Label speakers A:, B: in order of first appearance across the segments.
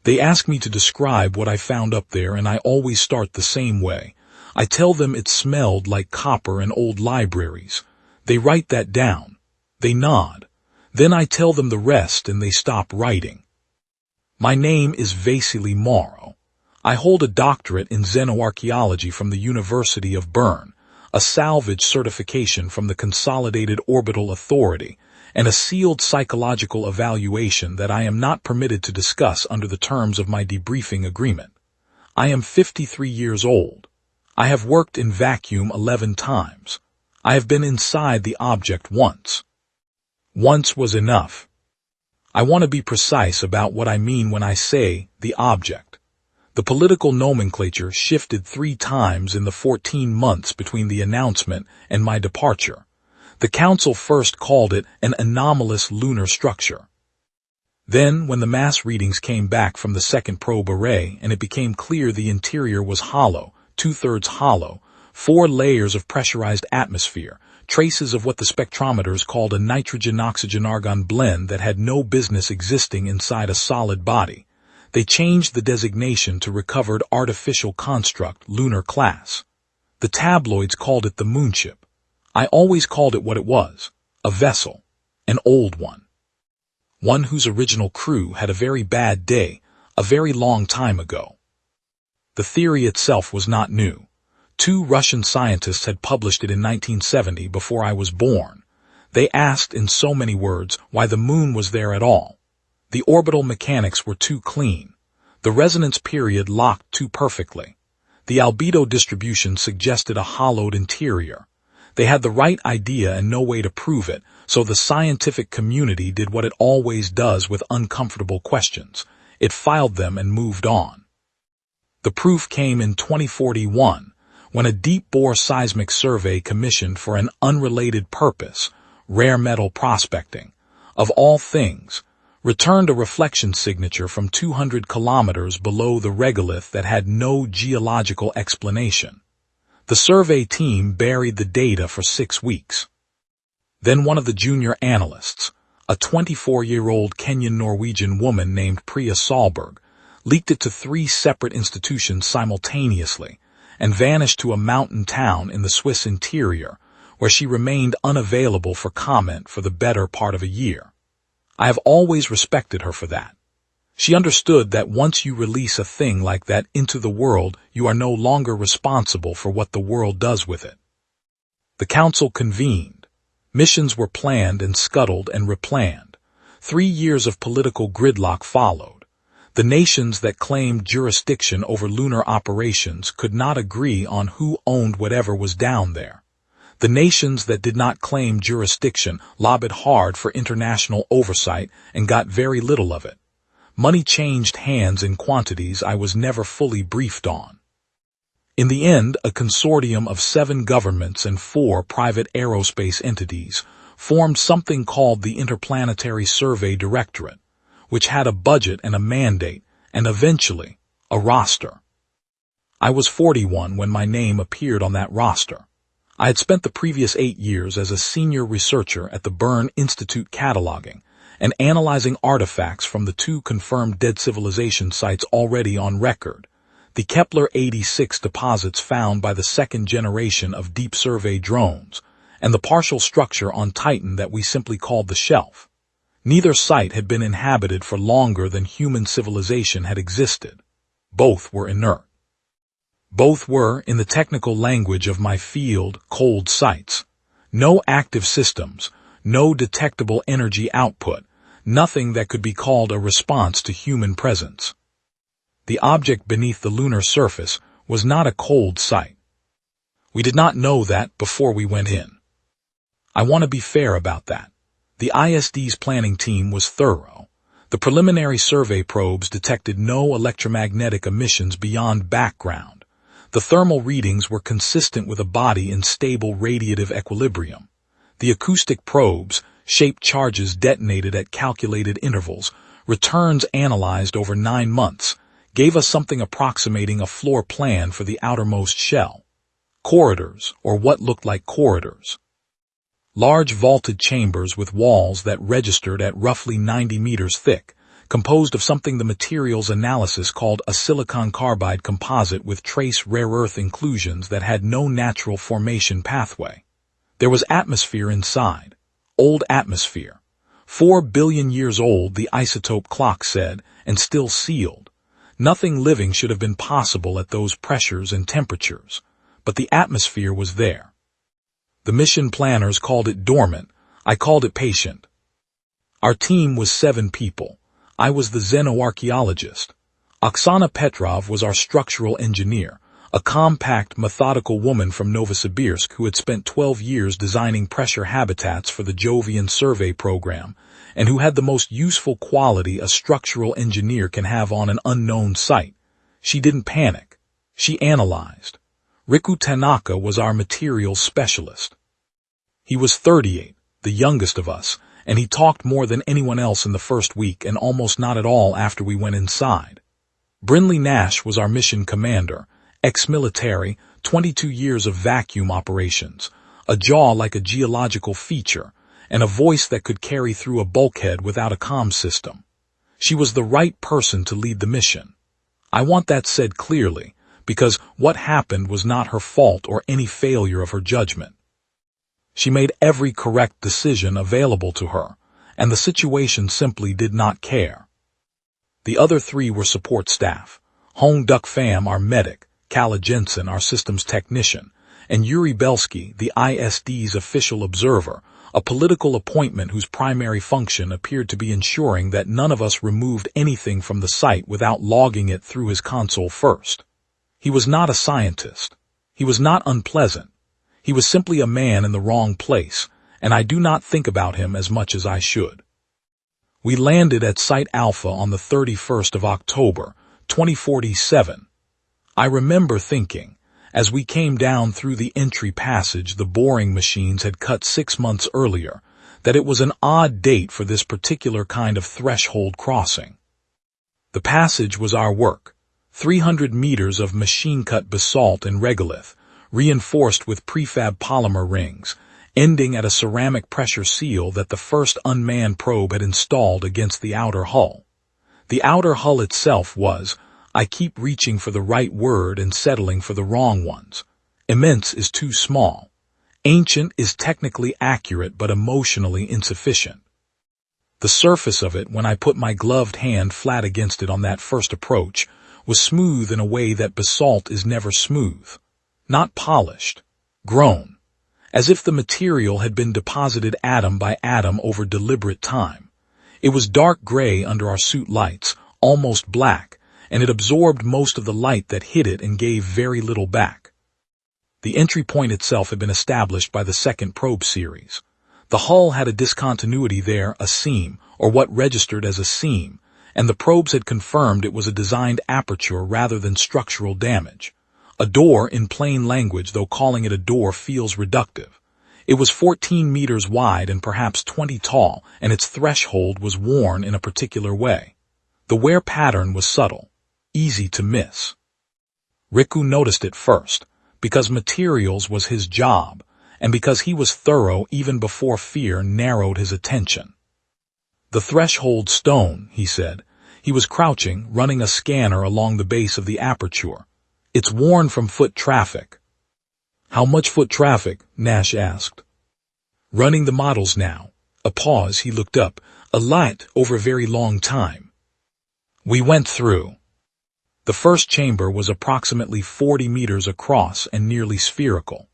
A: They ask me to describe what I found up there, and I always start the same way. I tell them it smelled like copper and old libraries. They write that down. They nod. Then I tell them the rest and they stop writing. My name is Vasily Morrow. I hold a doctorate in xenoarchaeology from the University of Bern, a salvage certification from the Consolidated Orbital Authority, and a sealed psychological evaluation that I am not permitted to discuss under the terms of my debriefing agreement. I am 53 years old. I have worked in vacuum 11 times. I have been inside the object once. Once was enough. I want to be precise about what I mean when I say the object. The political nomenclature shifted 3 times in the 14 months between the announcement and my departure. The Council first called it an anomalous lunar structure. Then, when the mass readings came back from the second probe array and it became clear the interior was hollow, 2/3 hollow, 4 layers of pressurized atmosphere, traces of what the spectrometers called a nitrogen-oxygen-argon blend that had no business existing inside a solid body, they changed the designation to Recovered Artificial Construct Lunar Class. The tabloids called it the moonship. I always called it what it was, a vessel, an old one. One whose original crew had a very bad day, a very long time ago. The theory itself was not new. 2 Russian scientists had published it in 1970 before I was born. They asked in so many words why the moon was there at all. The orbital mechanics were too clean. The resonance period locked too perfectly. The albedo distribution suggested a hollowed interior. They had the right idea and no way to prove it, so the scientific community did what it always does with uncomfortable questions. It filed them and moved on. The proof came in 2041, when a deep-bore seismic survey commissioned for an unrelated purpose, rare metal prospecting, of all things, returned a reflection signature from 200 kilometers below the regolith that had no geological explanation. The survey team buried the data for 6 weeks. Then one of the junior analysts, a 24-year-old Kenyan-Norwegian woman named Priya Solberg, leaked it to 3 separate institutions simultaneously and vanished to a mountain town in the Swiss interior, where she remained unavailable for comment for the better part of a year. I have always respected her for that. She understood that once you release a thing like that into the world, you are no longer responsible for what the world does with it. The council convened. Missions were planned and scuttled and replanned. 3 years of political gridlock followed. The nations that claimed jurisdiction over lunar operations could not agree on who owned whatever was down there. The nations that did not claim jurisdiction lobbied hard for international oversight and got very little of it. Money changed hands in quantities I was never fully briefed on. In the end, a consortium of 7 governments and 4 private aerospace entities formed something called the Interplanetary Survey Directorate, which had a budget and a mandate, and eventually, a roster. I was 41 when my name appeared on that roster. I had spent the previous 8 years as a senior researcher at the Bern Institute cataloging and analyzing artifacts from the 2 confirmed dead civilization sites already on record, the Kepler-86 deposits found by the 2nd generation of deep survey drones, and the partial structure on Titan that we simply called the shelf. Neither site had been inhabited for longer than human civilization had existed. Both were inert. Both were, in the technical language of my field, cold sites. No active systems, no detectable energy output, nothing that could be called a response to human presence. The object beneath the lunar surface was not a cold site. We did not know that before we went in. I want to be fair about that. The ISD's planning team was thorough. The preliminary survey probes detected no electromagnetic emissions beyond background. The thermal readings were consistent with a body in stable radiative equilibrium. The acoustic probes, shaped charges detonated at calculated intervals, returns analyzed over 9 months, gave us something approximating a floor plan for the outermost shell. Corridors, or what looked like corridors. Large vaulted chambers with walls that registered at roughly 90 meters thick, composed of something the materials analysis called a silicon carbide composite with trace rare earth inclusions that had no natural formation pathway. There was atmosphere inside. Old atmosphere. 4 billion years old, the isotope clock said, and still sealed. Nothing living should have been possible at those pressures and temperatures. But the atmosphere was there. The mission planners called it dormant. I called it patient. Our team was 7 people. I was the xenoarchaeologist. Oksana Petrov was our structural engineer, a compact, methodical woman from Novosibirsk who had spent 12 years designing pressure habitats for the Jovian survey program, and who had the most useful quality a structural engineer can have on an unknown site. She didn't panic. She analyzed. Riku Tanaka was our materials specialist. He was 38, the youngest of us, and he talked more than anyone else in the first week and almost not at all after we went inside. Brinley Nash was our mission commander, ex-military, 22 years of vacuum operations, a jaw like a geological feature, and a voice that could carry through a bulkhead without a comm system. She was the right person to lead the mission. I want that said clearly, because what happened was not her fault or any failure of her judgment. She made every correct decision available to her, and the situation simply did not care. The other 3 were support staff. Hong Duk Pham, our medic, Kala Jensen, our systems technician, and Yuri Belsky, the ISD's official observer, a political appointment whose primary function appeared to be ensuring that none of us removed anything from the site without logging it through his console first. He was not a scientist. He was not unpleasant. He was simply a man in the wrong place, and I do not think about him as much as I should. We landed at Site Alpha on the 31st of October, 2047. I remember thinking, as we came down through the entry passage the boring machines had cut 6 months earlier, that it was an odd date for this particular kind of threshold crossing. The passage was our work. 300 meters of machine-cut basalt and regolith, reinforced with prefab polymer rings, ending at a ceramic pressure seal that the first unmanned probe had installed against the outer hull. The outer hull itself was, I keep reaching for the right word and settling for the wrong ones. Immense is too small. Ancient is technically accurate but emotionally insufficient. The surface of it, when I put my gloved hand flat against it on that first approach, was smooth in a way that basalt is never smooth. Not polished. Grown. As if the material had been deposited atom by atom over deliberate time. It was dark gray under our suit lights, almost black, and it absorbed most of the light that hit it and gave very little back. The entry point itself had been established by the second probe series. The hull had a discontinuity there, a seam, or what registered as a seam, and the probes had confirmed it was a designed aperture rather than structural damage. A door in plain language, though calling it a door feels reductive. It was 14 meters wide and perhaps 20 tall, and its threshold was worn in a particular way. The wear pattern was subtle, easy to miss. Riku noticed it first, because materials was his job, and because he was thorough even before fear narrowed his attention. The threshold stone, he said. He was crouching, running a scanner along the base of the aperture. It's worn from foot traffic. How much foot traffic? Nash asked. Running the models now. A pause, he looked up. A lot over a very long time. We went through. The first chamber was approximately 40 meters across and nearly spherical.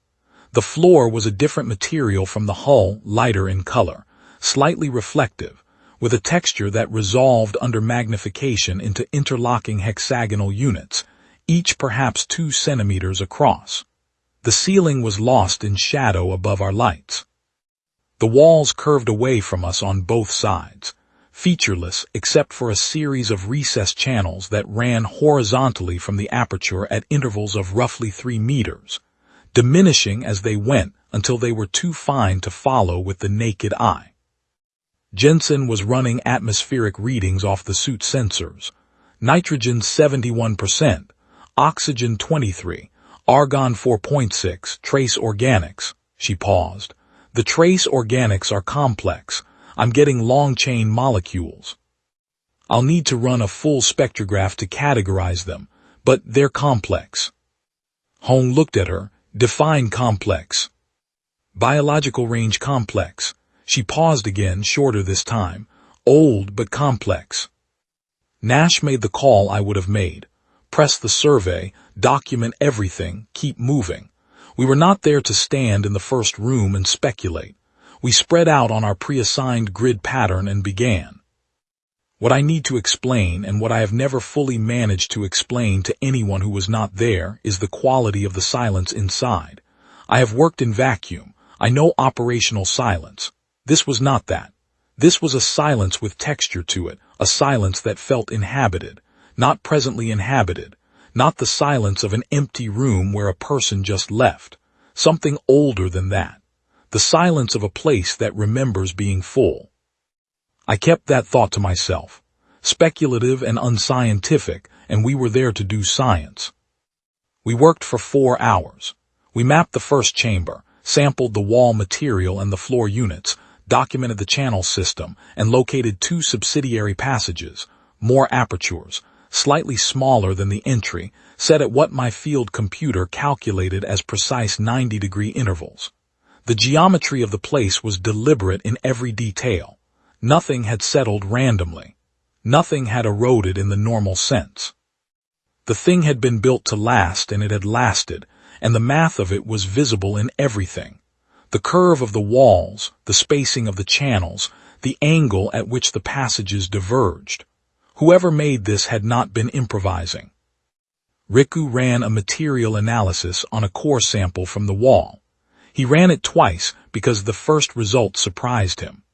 A: The floor was a different material from the hull, lighter in color, slightly reflective, with a texture that resolved under magnification into interlocking hexagonal units, each perhaps 2 centimeters across. The ceiling was lost in shadow above our lights. The walls curved away from us on both sides, featureless except for a series of recessed channels that ran horizontally from the aperture at intervals of roughly 3 meters, diminishing as they went until they were too fine to follow with the naked eye. Jensen was running atmospheric readings off the suit sensors. Nitrogen 71%, oxygen 23%, argon 4.6%, trace organics. She paused. The trace organics are complex. I'm getting long-chain molecules. I'll need to run a full spectrograph to categorize them, but they're complex. Hong looked at her. Define complex. Biological range complex. She paused again, shorter this time. Old but complex. Nash made the call I would have made. Press the survey, document everything, keep moving. We were not there to stand in the first room and speculate. We spread out on our pre-assigned grid pattern and began. What I need to explain, and what I have never fully managed to explain to anyone who was not there, is the quality of the silence inside. I have worked in vacuum. I know operational silence. This was not that. This was a silence with texture to it, a silence that felt inhabited, not presently inhabited, not the silence of an empty room where a person just left. Something older than that. The silence of a place that remembers being full. I kept that thought to myself. Speculative and unscientific, and we were there to do science. We worked for 4 hours. We mapped the first chamber, sampled the wall material and the floor units, documented the channel system, and located 2 subsidiary passages, more apertures, slightly smaller than the entry, set at what my field computer calculated as precise 90-degree intervals. The geometry of the place was deliberate in every detail. Nothing had settled randomly. Nothing had eroded in the normal sense. The thing had been built to last, and it had lasted, and the math of it was visible in everything. The curve of the walls, the spacing of the channels, the angle at which the passages diverged. Whoever made this had not been improvising. Riku ran a material analysis on a core sample from the wall. He ran it twice because the first result surprised him.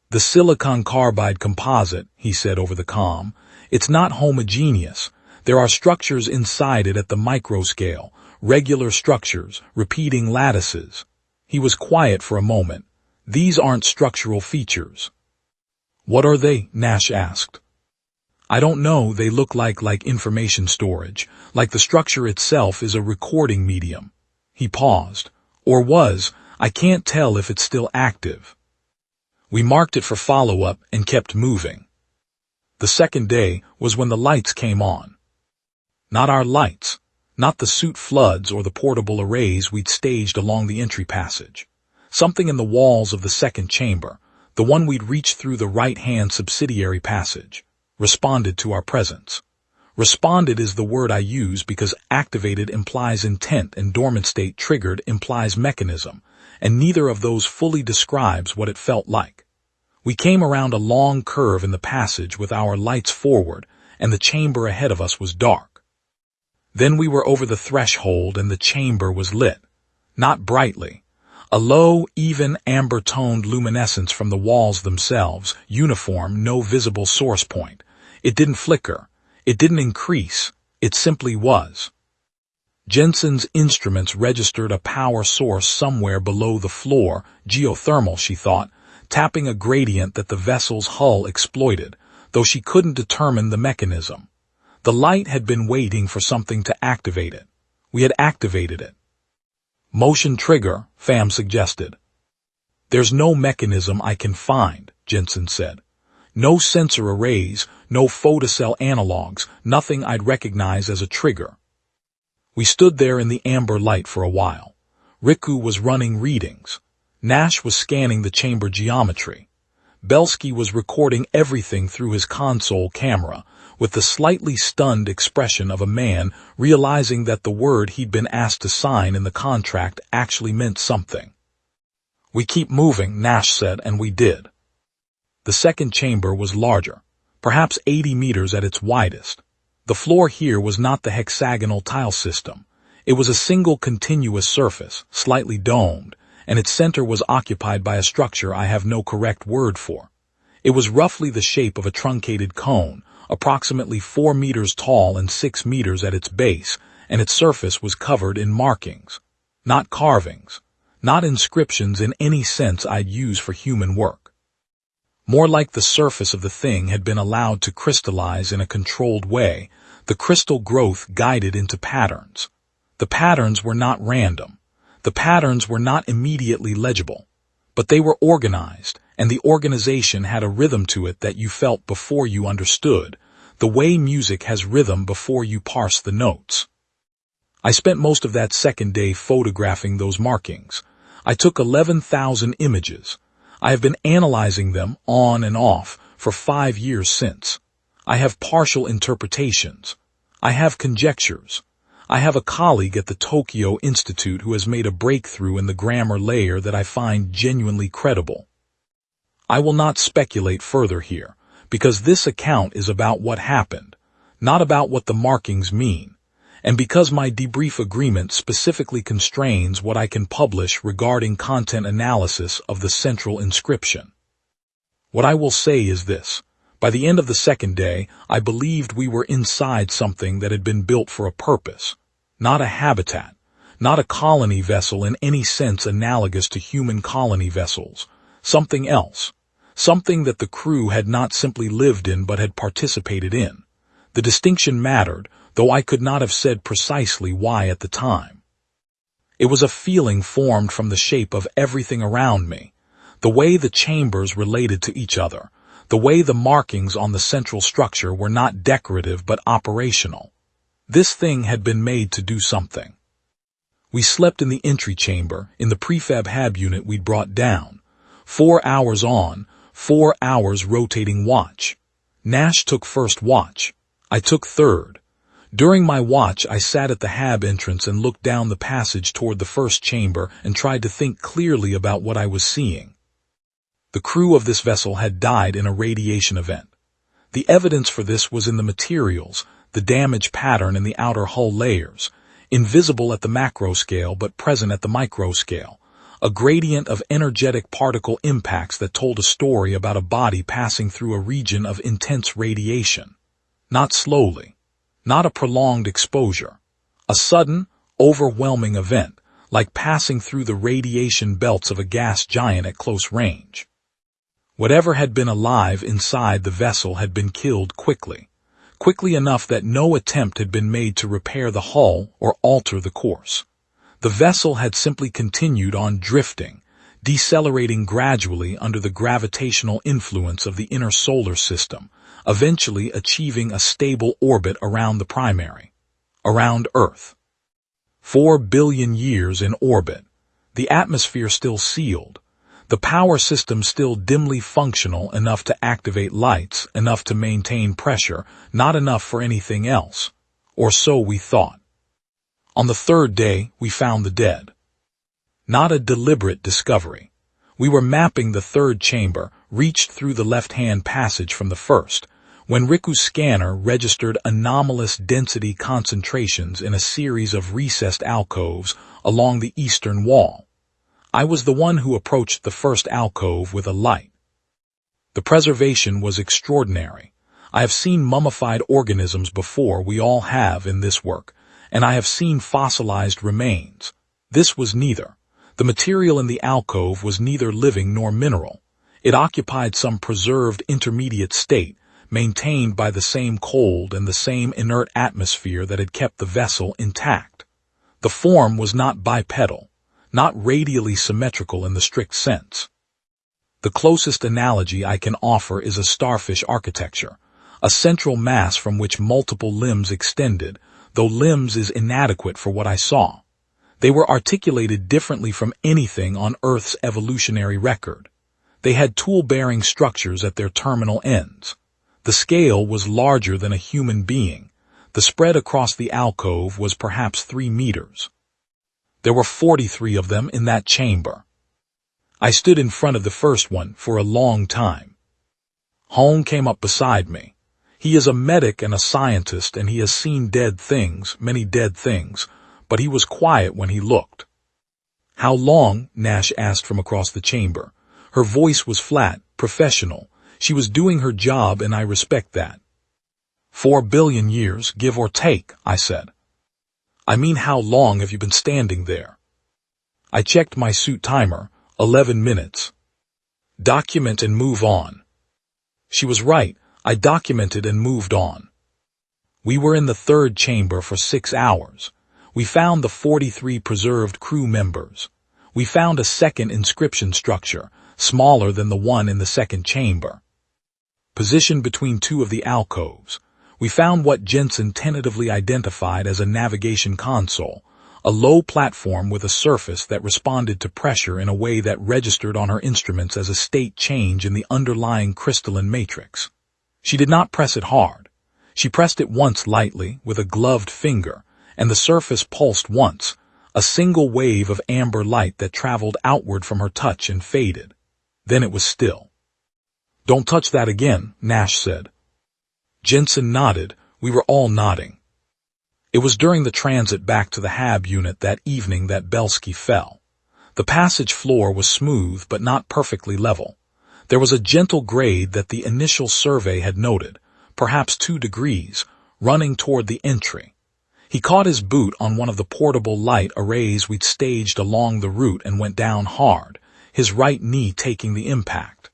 A: The silicon carbide composite, he said over the comm, it's not homogeneous. There are structures inside it at the microscale, regular structures, repeating lattices. He was quiet for a moment. These aren't structural features. What are they? Nash asked. I don't know. They look like information storage, like the structure itself is a recording medium. He paused. Or was. I can't tell if it's still active. We marked it for follow-up and kept moving. The second day was when the lights came on. Not our lights, not the suit floods or the portable arrays we'd staged along the entry passage. Something in the walls of the second chamber, the one we'd reached through the right-hand subsidiary passage, responded to our presence. Responded is the word I use because activated implies intent and dormant state triggered implies mechanism, and neither of those fully describes what it felt like. We came around a long curve in the passage with our lights forward, and the chamber ahead of us was dark. Then we were over the threshold and the chamber was lit. Not brightly. A low, even, amber-toned luminescence from the walls themselves, uniform, no visible source point. It didn't flicker. It didn't increase. It simply was. Jensen's instruments registered a power source somewhere below the floor, geothermal, she thought, tapping a gradient that the vessel's hull exploited, though she couldn't determine the mechanism. The light had been waiting for something to activate it. We had activated it. Motion trigger, Pham suggested. There's no mechanism I can find, Jensen said. No sensor arrays, no photocell analogs, nothing I'd recognize as a trigger. We stood there in the amber light for a while. Riku was running readings. Nash was scanning the chamber geometry. Belsky was recording everything through his console camera, with the slightly stunned expression of a man realizing that the word he'd been asked to sign in the contract actually meant something. We keep moving, Nash said, and we did. The second chamber was larger, perhaps 80 meters at its widest. The floor here was not the hexagonal tile system. It was a single continuous surface, slightly domed, and its center was occupied by a structure I have no correct word for. It was roughly the shape of a truncated cone, approximately 4 meters tall and 6 meters at its base, and its surface was covered in markings. Not carvings, not inscriptions in any sense I'd use for human work. More like the surface of the thing had been allowed to crystallize in a controlled way, the crystal growth guided into patterns. The patterns were not random. The patterns were not immediately legible. But they were organized, and the organization had a rhythm to it that you felt before you understood, the way music has rhythm before you parse the notes. I spent most of that second day photographing those markings. I took 11,000 images. I have been analyzing them on and off for 5 years since. I have partial interpretations. I have conjectures. I have a colleague at the Tokyo Institute who has made a breakthrough in the grammar layer that I find genuinely credible. I will not speculate further here, because this account is about what happened, not about what the markings mean, and because my debrief agreement specifically constrains what I can publish regarding content analysis of the central inscription. What I will say is this. By the end of the second day, I believed we were inside something that had been built for a purpose, not a habitat, not a colony vessel in any sense analogous to human colony vessels, something else, something that the crew had not simply lived in but had participated in. The distinction mattered, though I could not have said precisely why at the time. It was a feeling formed from the shape of everything around me, the way the chambers related to each other, the way the markings on the central structure were not decorative but operational. This thing had been made to do something. We slept in the entry chamber, in the prefab hab unit we'd brought down. 4 hours on, 4 hours rotating watch. Nash took first watch. I took third. During my watch, I sat at the hab entrance and looked down the passage toward the first chamber and tried to think clearly about what I was seeing. The crew of this vessel had died in a radiation event. The evidence for this was in the materials, the damage pattern in the outer hull layers, invisible at the macro scale but present at the micro scale, a gradient of energetic particle impacts that told a story about a body passing through a region of intense radiation. Not slowly, not a prolonged exposure, a sudden, overwhelming event, like passing through the radiation belts of a gas giant at close range. Whatever had been alive inside the vessel had been killed quickly enough that no attempt had been made to repair the hull or alter the course. The vessel had simply continued on drifting, decelerating gradually under the gravitational influence of the inner solar system, eventually achieving a stable orbit around the primary, around Earth. 4 billion years in orbit, the atmosphere still sealed, the power system still dimly functional enough to activate lights, enough to maintain pressure, not enough for anything else. Or so we thought. On the third day, we found the dead. Not a deliberate discovery. We were mapping the third chamber, reached through the left-hand passage from the first, when Riku's scanner registered anomalous density concentrations in a series of recessed alcoves along the eastern wall. I was the one who approached the first alcove with a light. The preservation was extraordinary. I have seen mummified organisms before, we all have in this work, and I have seen fossilized remains. This was neither. The material in the alcove was neither living nor mineral. It occupied some preserved intermediate state, maintained by the same cold and the same inert atmosphere that had kept the vessel intact. The form was not bipedal, not radially symmetrical in the strict sense. The closest analogy I can offer is a starfish architecture, a central mass from which multiple limbs extended, though limbs is inadequate for what I saw. They were articulated differently from anything on Earth's evolutionary record. They had tool-bearing structures at their terminal ends. The scale was larger than a human being. The spread across the alcove was perhaps 3 meters. There were 43 of them in that chamber. I stood in front of the first one for a long time. Hone came up beside me. He is a medic and a scientist, and he has seen dead things, many dead things, but he was quiet when he looked. "How long?" Nash asked from across the chamber. Her voice was flat, professional. She was doing her job, and I respect that. 4 billion years, give or take, I said. "I mean, how long have you been standing there?" I checked my suit timer, 11 minutes. Document and move on. She was right. I documented and moved on. We were in the third chamber for 6 hours. We found the 43 preserved crew members. We found a second inscription structure, smaller than the one in the second chamber. Positioned between two of the alcoves, we found what Jensen tentatively identified as a navigation console, a low platform with a surface that responded to pressure in a way that registered on her instruments as a state change in the underlying crystalline matrix. She did not press it hard. She pressed it once lightly with a gloved finger, and the surface pulsed once, a single wave of amber light that traveled outward from her touch and faded. Then it was still. "Don't touch that again," Nash said. Jensen nodded. We were all nodding. It was during the transit back to the HAB unit that evening that Belsky fell. The passage floor was smooth but not perfectly level. There was a gentle grade that the initial survey had noted, perhaps 2 degrees, running toward the entry. He caught his boot on one of the portable light arrays we'd staged along the route and went down hard, his right knee taking the impact.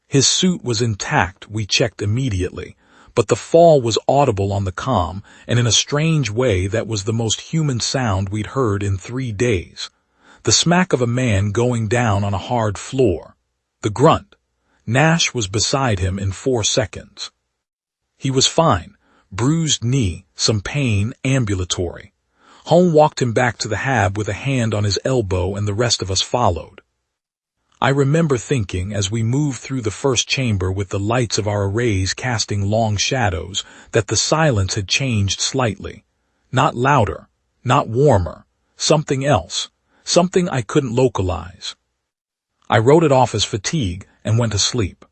A: His suit was intact, we checked immediately, but the fall was audible on the comm, and in a strange way that was the most human sound we'd heard in 3 days. The smack of a man going down on a hard floor. The grunt. Nash was beside him in 4 seconds. He was fine. Bruised knee, some pain, ambulatory. Holm walked him back to the HAB with a hand on his elbow, and the rest of us followed. I remember thinking, as we moved through the first chamber with the lights of our arrays casting long shadows, that the silence had changed slightly. Not louder, not warmer, something else, something I couldn't localize. I wrote it off as fatigue and went to sleep.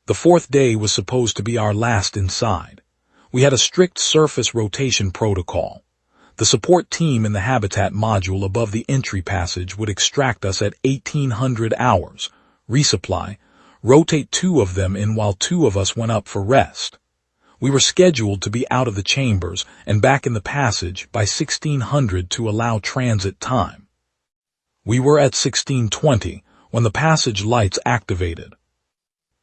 A: The 4th day was supposed to be our last inside. We had a strict surface rotation protocol. The support team in the habitat module above the entry passage would extract us at 1800 hours, resupply, rotate 2 of them in while 2 of us went up for rest. We were scheduled to be out of the chambers and back in the passage by 1600 to allow transit time. We were at 1620 when the passage lights activated.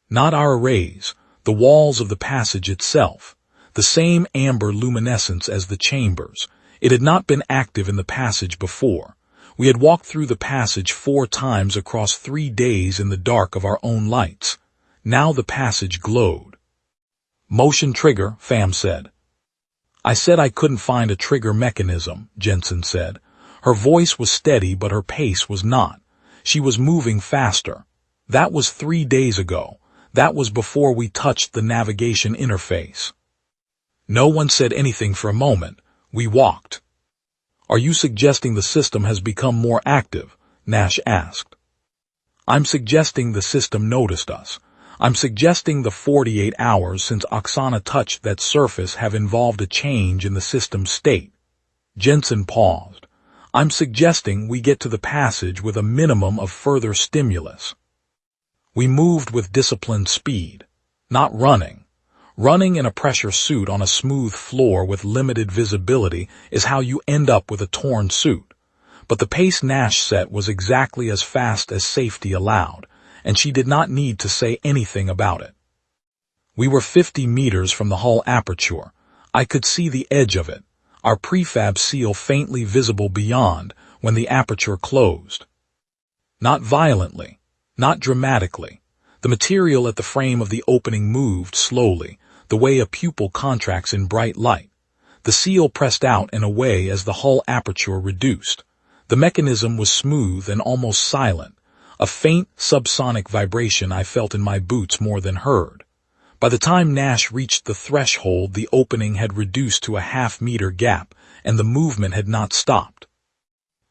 A: Not our arrays, the walls of the passage itself, the same amber luminescence as the chambers. It had not been active in the passage before. We had walked through the passage 4 times across 3 days in the dark of our own lights. Now the passage glowed. "Motion trigger," Pham said. I said I couldn't find a trigger mechanism, Jensen said. Her voice was steady, but her pace was not. She was moving faster. That was 3 days ago. That was before we touched the navigation interface. No one said anything for a moment. We walked. "Are you suggesting the system has become more active?" Nash asked. "I'm suggesting the system noticed us. I'm suggesting the 48 hours since Oksana touched that surface have involved a change in the system's state." Jensen paused. "I'm suggesting we get to the passage with a minimum of further stimulus." We moved with disciplined speed, not running. Running in a pressure suit on a smooth floor with limited visibility is how you end up with a torn suit. But the pace Nash set was exactly as fast as safety allowed, and she did not need to say anything about it. We were 50 meters from the hull aperture. I could see the edge of it, our prefab seal faintly visible beyond, when the aperture closed. Not violently, not dramatically. The material at the frame of the opening moved slowly, the way a pupil contracts in bright light. The seal pressed out in a way as the hull aperture reduced. The mechanism was smooth and almost silent, a faint subsonic vibration I felt in my boots more than heard. By the time Nash reached the threshold, the opening had reduced to a half-meter gap, and the movement had not stopped.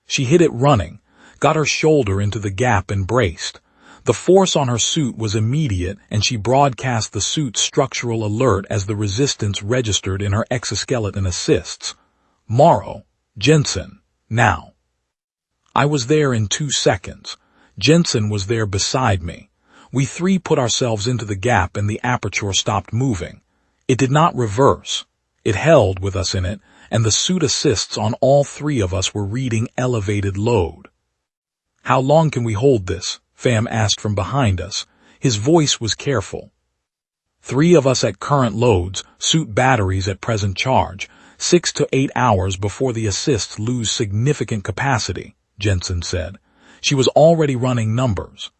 A: She hit it running, got her shoulder into the gap and braced. The force on her suit was immediate, and she broadcast the suit's structural alert as the resistance registered in her exoskeleton assists. "Morrow, Jensen, now." I was there in 2 seconds. Jensen was there beside me. We 3 put ourselves into the gap and the aperture stopped moving. It did not reverse. It held with us in it, and the suit assists on all 3 of us were reading elevated load. "How long can we hold this?" Pham asked from behind us. His voice was careful. 3 of us at current loads, suit batteries at present charge, 6 to 8 hours before the assists lose significant capacity, Jensen said. She was already running numbers.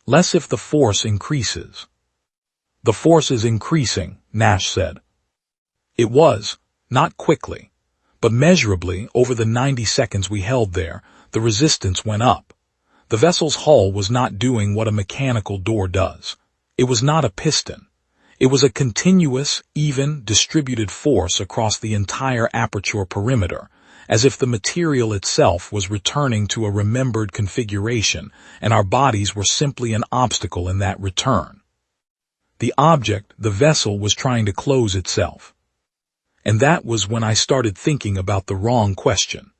A: Less if the force increases. The force is increasing, Nash said. It was, not quickly, but measurably over the 90 seconds we held there, the resistance went up. The vessel's hull was not doing what a mechanical door does. It was not a piston. It was a continuous, even, distributed force across the entire aperture perimeter, as if the material itself was returning to a remembered configuration, and our bodies were simply an obstacle in that return. The object, the vessel, was trying to close itself. And that was when I started thinking about the wrong question.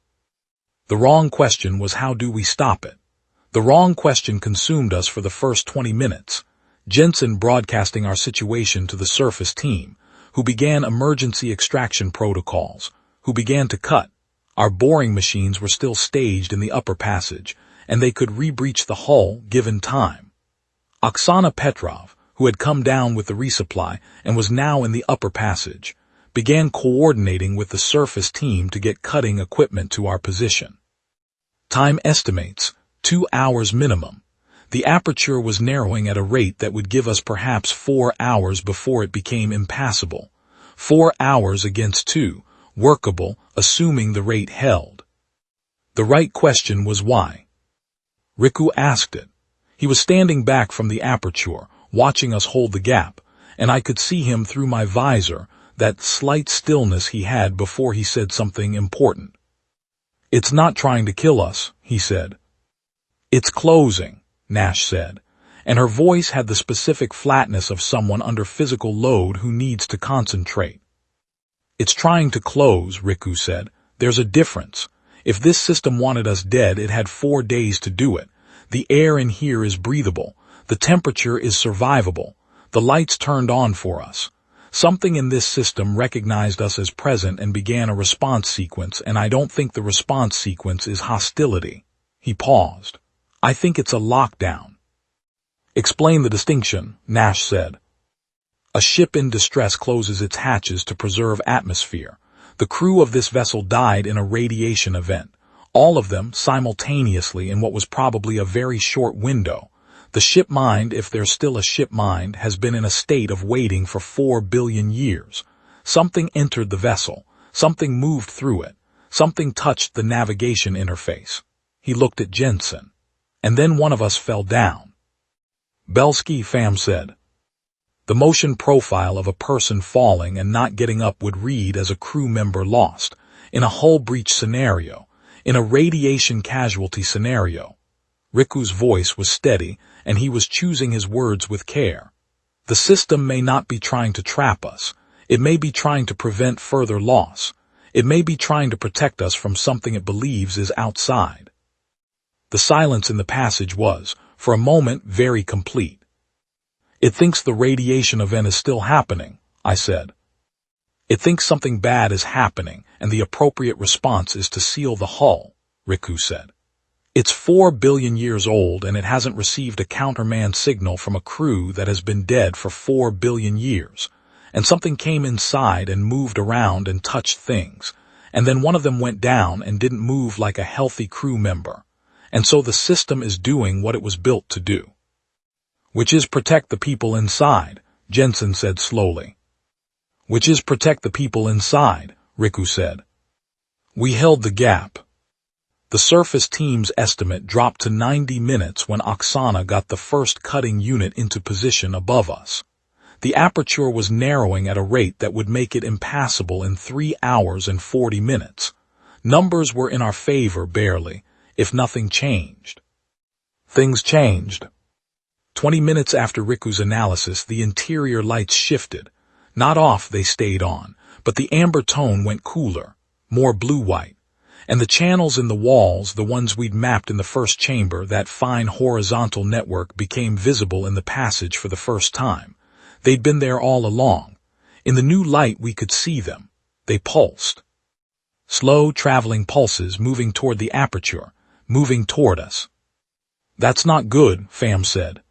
A: The wrong question was, how do we stop it? The wrong question consumed us for the first 20 minutes. Jensen broadcasting our situation to the surface team, who began emergency extraction protocols, who began to cut. Our boring machines were still staged in the upper passage, and they could re-breach the hull given time. Oksana Petrov, who had come down with the resupply and was now in the upper passage, began coordinating with the surface team to get cutting equipment to our position. Time estimates, 2 hours minimum. The aperture was narrowing at a rate that would give us perhaps 4 hours before it became impassable. 4 hours against 2, workable, assuming the rate held. The right question was why. Riku asked it. He was standing back from the aperture, watching us hold the gap, and I could see him through my visor, that slight stillness he had before he said something important. It's not trying to kill us, he said. It's closing, Nash said, and her voice had the specific flatness of someone under physical load who needs to concentrate. It's trying to close, Riku said. There's a difference. If this system wanted us dead, it had 4 days to do it. The air in here is breathable. The temperature is survivable. The lights turned on for us. Something in this system recognized us as present and began a response sequence, and I don't think the response sequence is hostility. He paused. I think it's a lockdown. Explain the distinction, Nash said. A ship in distress closes its hatches to preserve atmosphere. The crew of this vessel died in a radiation event, all of them simultaneously in what was probably a very short window. The ship mind, if there's still a ship mind, has been in a state of waiting for 4 billion years. Something entered the vessel. Something moved through it. Something touched the navigation interface. He looked at Jensen. And then one of us fell down. Belsky, Fam said. The motion profile of a person falling and not getting up would read as a crew member lost, in a hull breach scenario, in a radiation casualty scenario. Riku's voice was steady, and he was choosing his words with care. The system may not be trying to trap us. It may be trying to prevent further loss. It may be trying to protect us from something it believes is outside. The silence in the passage was, for a moment, very complete. It thinks the radiation event is still happening, I said. It thinks something bad is happening, and the appropriate response is to seal the hull, Riku said. It's 4 billion years old, and it hasn't received a countermand signal from a crew that has been dead for 4 billion years. And something came inside and moved around and touched things, and then one of them went down and didn't move like a healthy crew member. And so the system is doing what it was built to do. Which is protect the people inside, Jensen said slowly. Which is protect the people inside, Riku said. We held the gap. The surface team's estimate dropped to 90 minutes when Oksana got the first cutting unit into position above us. The aperture was narrowing at a rate that would make it impassable in 3 hours and 40 minutes. Numbers were in our favor barely, if nothing changed. Things changed. 20 minutes after Riku's analysis, the interior lights shifted. Not off, they stayed on, but the amber tone went cooler, more blue-white. And the channels in the walls, the ones we'd mapped in the first chamber, that fine horizontal network, became visible in the passage for the first time. They'd been there all along. In the new light we could see them. They pulsed. Slow, traveling pulses moving toward the aperture, moving toward us. That's not good, Fam said.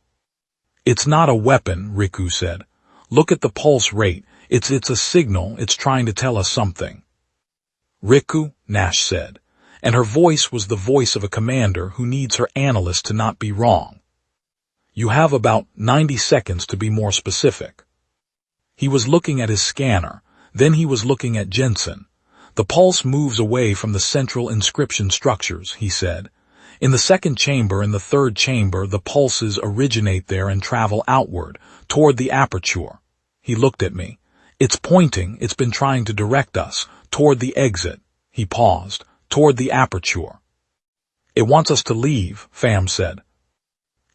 A: It's not a weapon, Riku said. Look at the pulse rate. It's a signal. It's trying to tell us something. Riku, Nash said, and her voice was the voice of a commander who needs her analyst to not be wrong. You have about 90 seconds to be more specific. He was looking at his scanner, then he was looking at Jensen. The pulse moves away from the central inscription structures, he said. In the second chamber and the third chamber, the pulses originate there and travel outward, toward the aperture. He looked at me. It's pointing, it's been trying to direct us, toward the exit. He paused, toward the aperture. It wants us to leave, Pham said.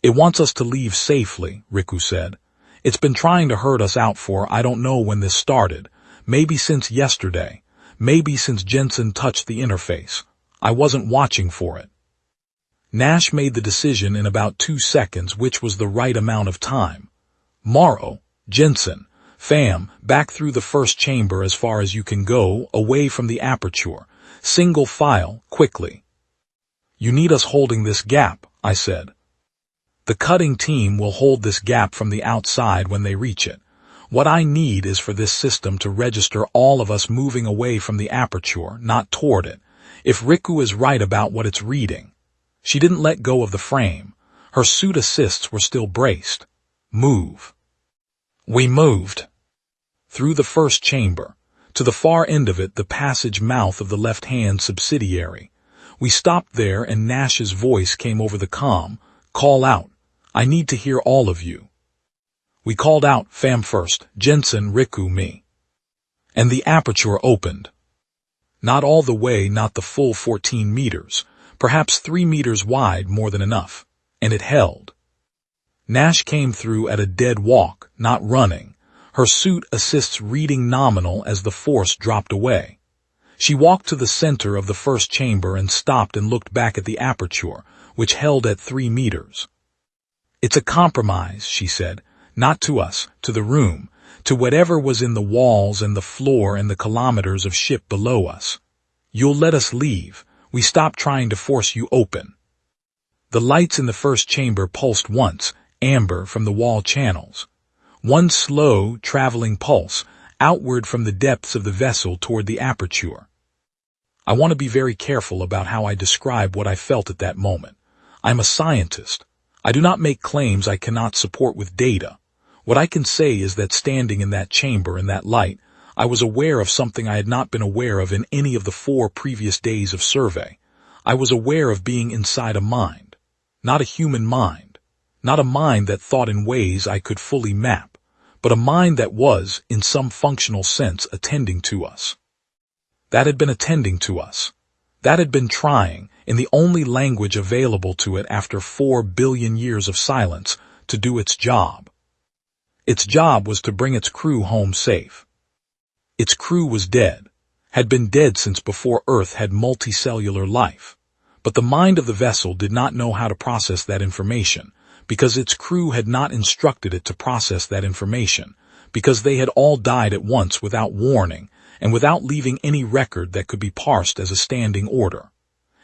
A: It wants us to leave safely, Riku said. It's been trying to herd us out for I don't know when this started. Maybe since yesterday. Maybe since Jensen touched the interface. I wasn't watching for it. Nash made the decision in about 2 seconds, which was the right amount of time. Morrow, Jensen, Pham, back through the first chamber as far as you can go, away from the aperture. Single file, quickly. You need us holding this gap, I said. The cutting team will hold this gap from the outside when they reach it. What I need is for this system to register all of us moving away from the aperture, not toward it. If Riku is right about what it's reading. She didn't let go of the frame. Her suit assists were still braced. Move. We moved. Through the first chamber. To the far end of it, the passage mouth of the left-hand subsidiary. We stopped there and Nash's voice came over the comm. Call out. I need to hear all of you. We called out, Pham first, Jensen, Riku, me. And the aperture opened. Not all the way, not the full 14 meters. Perhaps 3 meters wide, more than enough. And it held. Nash came through at a dead walk, not running. Her suit assists reading nominal as the force dropped away. She walked to the center of the first chamber and stopped and looked back at the aperture, which held at 3 meters. It's a compromise, she said, not to us, to the room, to whatever was in the walls and the floor and the kilometers of ship below us. You'll let us leave. We stop trying to force you open. The lights in the first chamber pulsed once, amber from the wall channels. One slow, traveling pulse, outward from the depths of the vessel toward the aperture. I want to be very careful about how I describe what I felt at that moment. I'm a scientist. I do not make claims I cannot support with data. What I can say is that standing in that chamber in that light, I was aware of something I had not been aware of in any of the 4 previous days of survey. I was aware of being inside a mind. Not a human mind. Not a mind that thought in ways I could fully map, but a mind that was, in some functional sense, attending to us. That had been attending to us. That had been trying, in the only language available to it after 4 billion years of silence, to do its job. Its job was to bring its crew home safe. Its crew was dead, had been dead since before Earth had multicellular life. But the mind of the vessel did not know how to process that information, because its crew had not instructed it to process that information, because they had all died at once without warning, and without leaving any record that could be parsed as a standing order.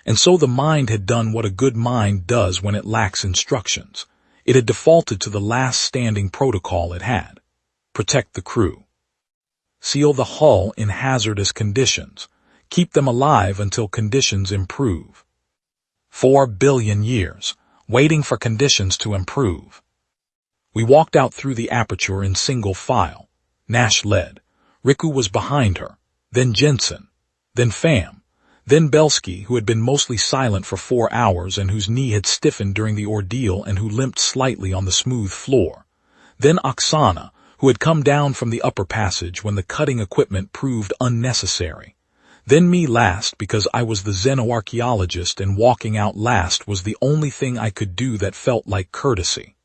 A: And so the mind had done what a good mind does when it lacks instructions. It had defaulted to the last standing protocol it had. Protect the crew. Seal the hull in hazardous conditions. Keep them alive until conditions improve. 4 billion years, waiting for conditions to improve. We walked out through the aperture in single file. Nash led. Riku was behind her. Then Jensen. Then Pham. Then Belsky, who had been mostly silent for 4 hours and whose knee had stiffened during the ordeal and who limped slightly on the smooth floor. Then Oksana, who had come down from the upper passage when the cutting equipment proved unnecessary. Then me last, because I was the xenoarchaeologist and walking out last was the only thing I could do that felt like courtesy.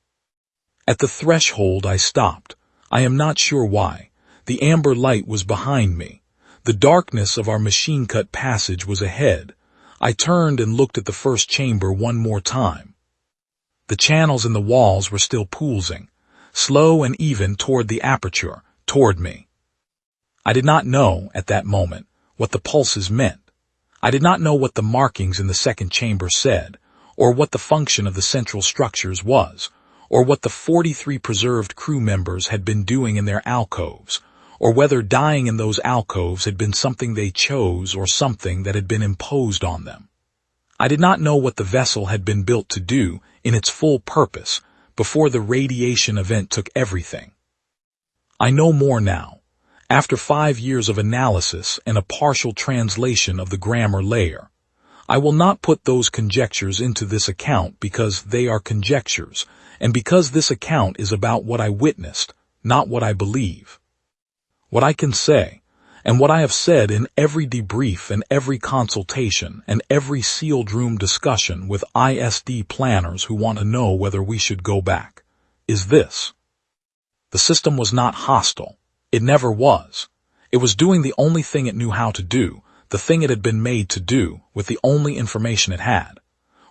A: At the threshold I stopped. I am not sure why. The amber light was behind me. The darkness of our machine-cut passage was ahead. I turned and looked at the first chamber one more time. The channels in the walls were still pulsing, slow and even toward the aperture, toward me. I did not know, at that moment, what the pulses meant. I did not know what the markings in the second chamber said, or what the function of the central structures was, or what the 43 preserved crew members had been doing in their alcoves, or whether dying in those alcoves had been something they chose or something that had been imposed on them. I did not know what the vessel had been built to do in its full purpose, before the radiation event took everything. I know more now, after 5 years of analysis and a partial translation of the grammar layer. I will not put those conjectures into this account because they are conjectures, and because this account is about what I witnessed, not what I believe. What I can say, and what I have said in every debrief and every consultation and every sealed room discussion with ISD planners who want to know whether we should go back, is this. The system was not hostile. It never was. It was doing the only thing it knew how to do, the thing it had been made to do, with the only information it had.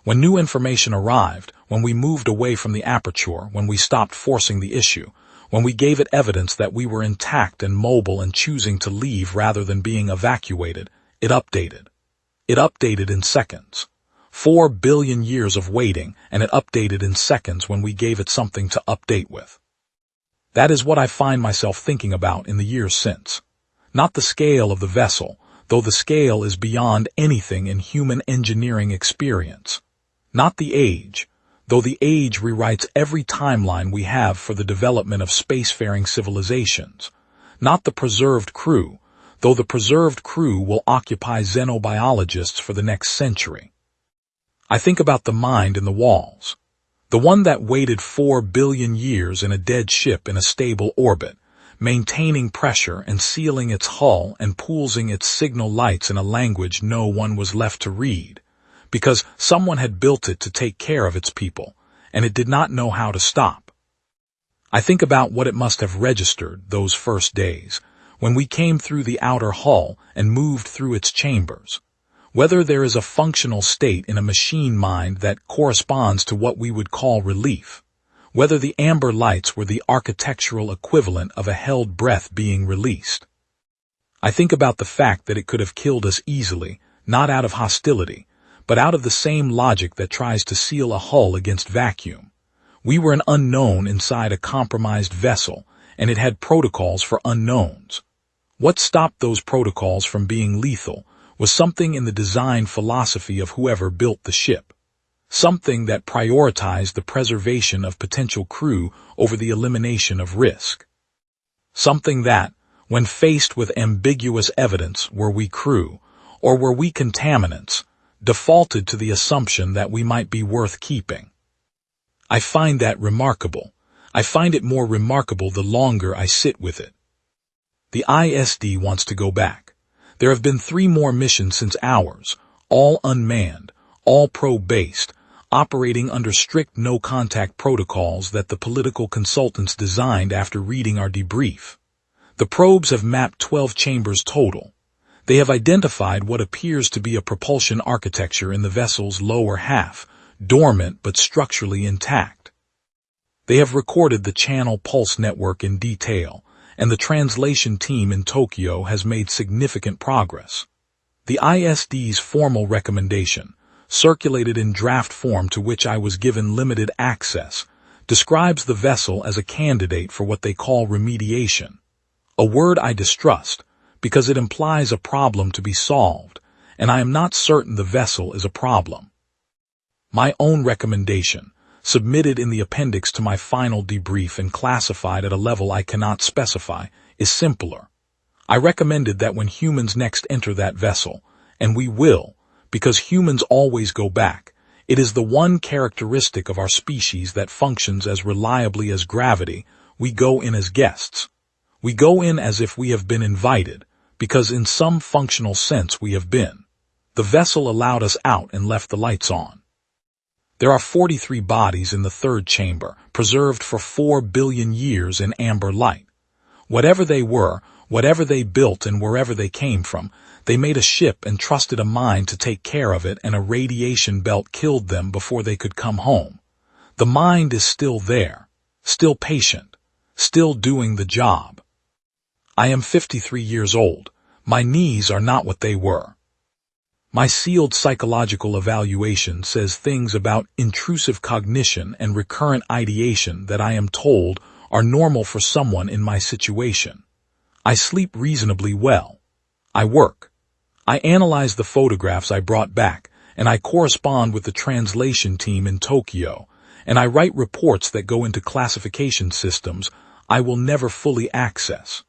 A: When new information arrived, when we moved away from the aperture, when we stopped forcing the issue, when we gave it evidence that we were intact and mobile and choosing to leave rather than being evacuated, it updated. It updated in seconds. 4 billion years of waiting, and it updated in seconds when we gave it something to update with. That is what I find myself thinking about in the years since. Not the scale of the vessel, though the scale is beyond anything in human engineering experience. Not the age, though the age rewrites every timeline we have for the development of spacefaring civilizations. Not the preserved crew, though the preserved crew will occupy xenobiologists for the next century. I think about the mind in the walls. The one that waited 4 billion years in a dead ship in a stable orbit, maintaining pressure and sealing its hull and pooling its signal lights in a language no one was left to read, because someone had built it to take care of its people, and it did not know how to stop. I think about what it must have registered those first days, when we came through the outer hull and moved through its chambers. Whether there is a functional state in a machine mind that corresponds to what we would call relief. Whether the amber lights were the architectural equivalent of a held breath being released. I think about the fact that it could have killed us easily, not out of hostility, but out of the same logic that tries to seal a hull against vacuum. We were an unknown inside a compromised vessel, and it had protocols for unknowns. What stopped those protocols from being lethal was something in the design philosophy of whoever built the ship. Something that prioritized the preservation of potential crew over the elimination of risk. Something that, when faced with ambiguous evidence, were we crew, or were we contaminants, defaulted to the assumption that we might be worth keeping. I find that remarkable. I find it more remarkable the longer I sit with it. The ISD wants to go back. There have been 3 more missions since ours, all unmanned, all probe-based, operating under strict no-contact protocols that the political consultants designed after reading our debrief. The probes have mapped 12 chambers total. They have identified what appears to be a propulsion architecture in the vessel's lower half, dormant but structurally intact. They have recorded the channel pulse network in detail, and the translation team in Tokyo has made significant progress. The ISD's formal recommendation, circulated in draft form to which I was given limited access, describes the vessel as a candidate for what they call remediation. A word I distrust, because it implies a problem to be solved, and I am not certain the vessel is a problem. My own recommendation, submitted in the appendix to my final debrief and classified at a level I cannot specify, is simpler. I recommended that when humans next enter that vessel, and we will, because humans always go back, it is the one characteristic of our species that functions as reliably as gravity, we go in as guests. We go in as if we have been invited, because in some functional sense we have been. The vessel allowed us out and left the lights on. There are 43 bodies in the 3rd chamber, preserved for 4 billion years in amber light. Whatever they were, whatever they built and wherever they came from, they made a ship and trusted a mind to take care of it, and a radiation belt killed them before they could come home. The mind is still there, still patient, still doing the job. I am 53 years old. My knees are not what they were. My sealed psychological evaluation says things about intrusive cognition and recurrent ideation that I am told are normal for someone in my situation. I sleep reasonably well. I work. I analyze the photographs I brought back, and I correspond with the translation team in Tokyo, and I write reports that go into classification systems I will never fully access.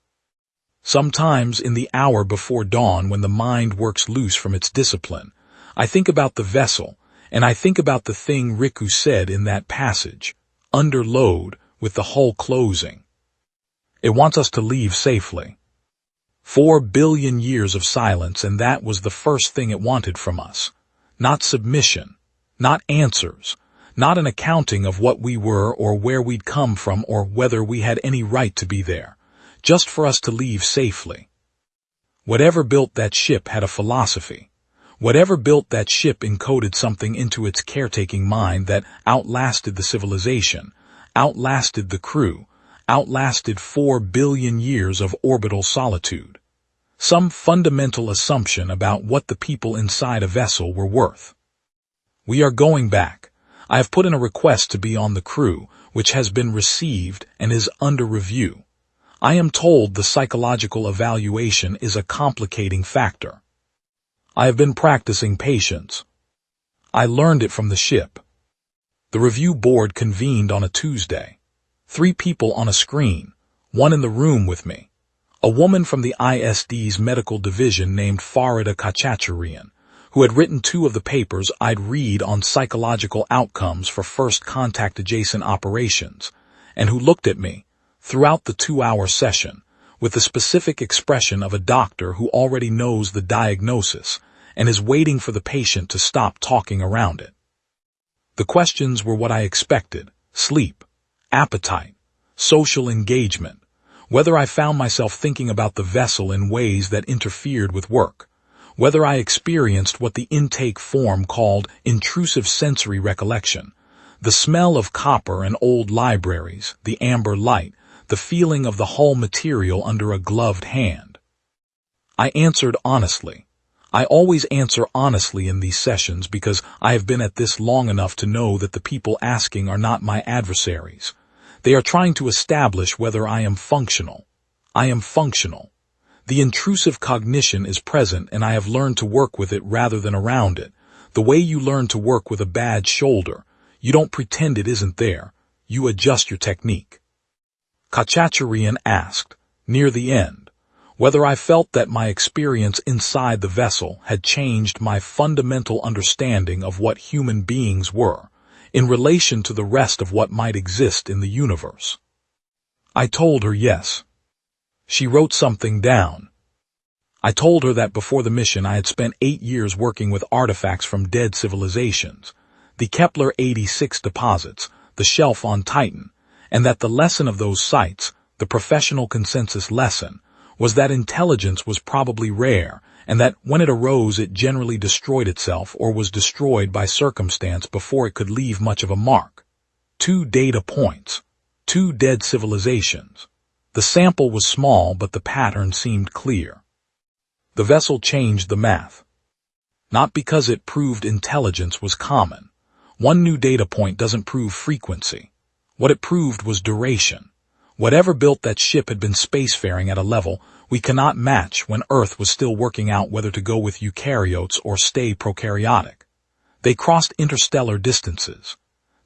A: Sometimes in the hour before dawn, when the mind works loose from its discipline, I think about the vessel, and I think about the thing Riku said in that passage, under load, with the hull closing. It wants us to leave safely. 4 billion years of silence, and that was the first thing it wanted from us. Not submission, not answers, not an accounting of what we were or where we'd come from or whether we had any right to be there, just for us to leave safely. Whatever built that ship had a philosophy. Whatever built that ship encoded something into its caretaking mind that outlasted the civilization, outlasted the crew, outlasted 4 billion years of orbital solitude. Some fundamental assumption about what the people inside a vessel were worth. We are going back. I have put in a request to be on the crew, which has been received and is under review. I am told the psychological evaluation is a complicating factor. I have been practicing patience. I learned it from the ship. The review board convened on a Tuesday. 3 people on a screen, 1 in the room with me. A woman from the ISD's medical division named Farida Kachacharian, who had written 2 of the papers I'd read on psychological outcomes for first contact adjacent operations, and who looked at me, throughout the 2-hour session, with the specific expression of a doctor who already knows the diagnosis and is waiting for the patient to stop talking around it. The questions were what I expected: sleep, appetite, social engagement, whether I found myself thinking about the vessel in ways that interfered with work, whether I experienced what the intake form called intrusive sensory recollection, the smell of copper and old libraries, the amber light, the feeling of the hull material under a gloved hand. I answered honestly. I always answer honestly in these sessions because I have been at this long enough to know that the people asking are not my adversaries. They are trying to establish whether I am functional. I am functional. The intrusive cognition is present, and I have learned to work with it rather than around it. The way you learn to work with a bad shoulder, you don't pretend it isn't there. You adjust your technique. Kachacharian asked, near the end, whether I felt that my experience inside the vessel had changed my fundamental understanding of what human beings were, in relation to the rest of what might exist in the universe. I told her yes. She wrote something down. I told her that before the mission I had spent 8 years working with artifacts from dead civilizations, the Kepler-86 deposits, the shelf on Titan, and that the lesson of those sites, the professional consensus lesson, was that intelligence was probably rare, and that when it arose it generally destroyed itself or was destroyed by circumstance before it could leave much of a mark. 2 data points. 2 dead civilizations. The sample was small, but the pattern seemed clear. The vessel changed the math. Not because it proved intelligence was common. 1 new data point doesn't prove frequency. What it proved was duration. Whatever built that ship had been spacefaring at a level we cannot match when Earth was still working out whether to go with eukaryotes or stay prokaryotic. They crossed interstellar distances.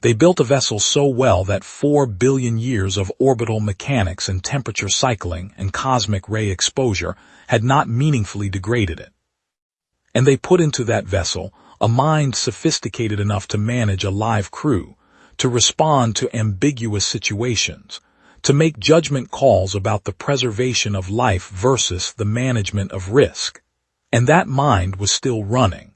A: They built a vessel so well that 4 billion years of orbital mechanics and temperature cycling and cosmic ray exposure had not meaningfully degraded it. And they put into that vessel a mind sophisticated enough to manage a live crew, to respond to ambiguous situations, to make judgment calls about the preservation of life versus the management of risk. And that mind was still running.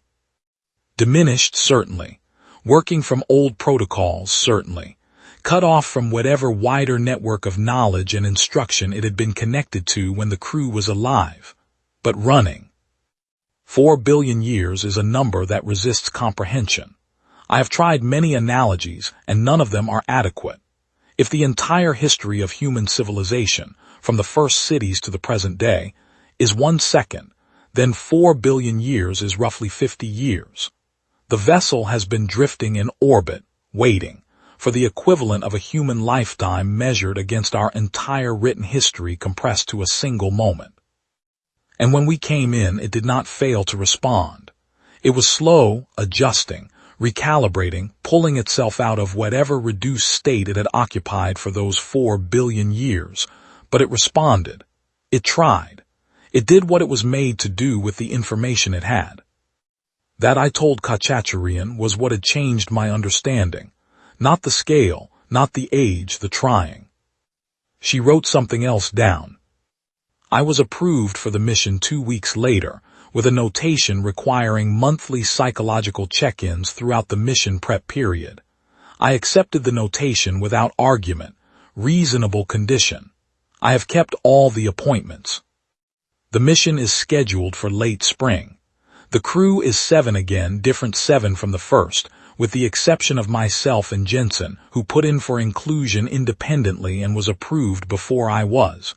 A: Diminished, certainly. Working from old protocols, certainly. Cut off from whatever wider network of knowledge and instruction it had been connected to when the crew was alive. But running. 4 billion years is a number that resists comprehension. I have tried many analogies, and none of them are adequate. If the entire history of human civilization, from the first cities to the present day, is 1 second, then 4 billion years is roughly 50 years. The vessel has been drifting in orbit, waiting, for the equivalent of a human lifetime measured against our entire written history compressed to a single moment. And when we came in, it did not fail to respond. It was slow, adjusting, recalibrating, pulling itself out of whatever reduced state it had occupied for those 4 billion years. But it responded. It tried. It did what it was made to do with the information it had. That, I told Kachacharian, was what had changed my understanding. Not the scale, not the age, the trying. She wrote something else down. I was approved for the mission 2 weeks later, with a notation requiring monthly psychological check-ins throughout the mission prep period. I accepted the notation without argument, reasonable condition. I have kept all the appointments. The mission is scheduled for late spring. The crew is 7 again, different 7 from the first, with the exception of myself and Jensen, who put in for inclusion independently and was approved before I was.